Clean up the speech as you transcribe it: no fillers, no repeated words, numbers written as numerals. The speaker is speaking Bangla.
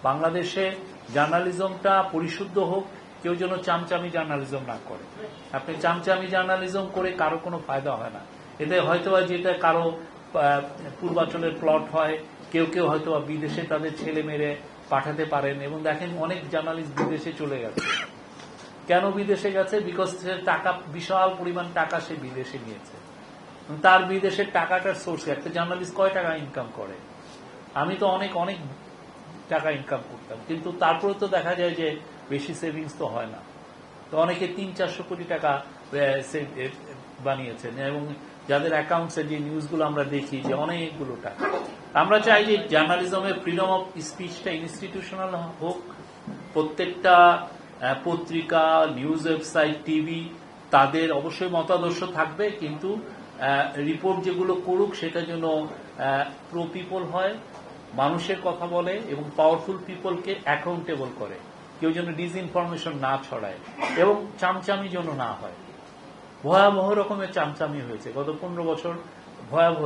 বাংলাদেশে জার্নালিজমটা পরিশুদ্ধ হোক, কেউ যেন চামচামি জার্নালিজম না করে। আপনি চামচামি জার্নালিজম করে কারো কোনো ফায়দা হয় না। এতে হয়তো যেটা কারো পূর্বাচলের প্লট হয়, কেউ কেউ হয়তো বিদেশে তাদের ছেলে মেরে পাঠাতে পারেন, এবং দেখেন অনেক জার্নালিস্ট বিদেশে চলে গেছে। কেন বিদেশে গেছে? বিকজ টাকা, বিশাল পরিমাণ টাকা সে বিদেশে নিয়েছে। তার বিদেশের টাকাটার সোর্স, একটা জার্নালিস্ট কয় টাকা ইনকাম করে? আমি তো অনেক অনেক টাকা ইনকাম করতাম, কিন্তু তারপরে তো দেখা যায় যে বেশি সেভিংস তো হয় না। তো অনেকে 300-400 কোটি টাকা বানিয়েছেন, এবং যাদের অ্যাকাউন্টসে যে নিউজগুলো আমরা দেখি যে অনেকগুলো টাকা। আমরা চাই যে জার্নালিজমের ফ্রিডম অফ স্পিচটা ইনস্টিটিউশনাল হোক। প্রত্যেকটা পত্রিকা, নিউজ ওয়েবসাইট, টিভি, তাদের অবশ্যই মতাদর্শ থাকবে, কিন্তু রিপোর্ট যেগুলো করুক সেটা যেন প্রো পিপল হয়, মানুষের কথা বলে এবং পাওয়ারফুল পিপলকে অ্যাকাউন্টেবল করে। কেউ যেন ডিসইনফরমেশন না ছড়ায় এবং চামচামি যেন না হয়। ভয়াবহ রকমের চামচামি হয়েছে গত 15 বছর, ভয়াবহ।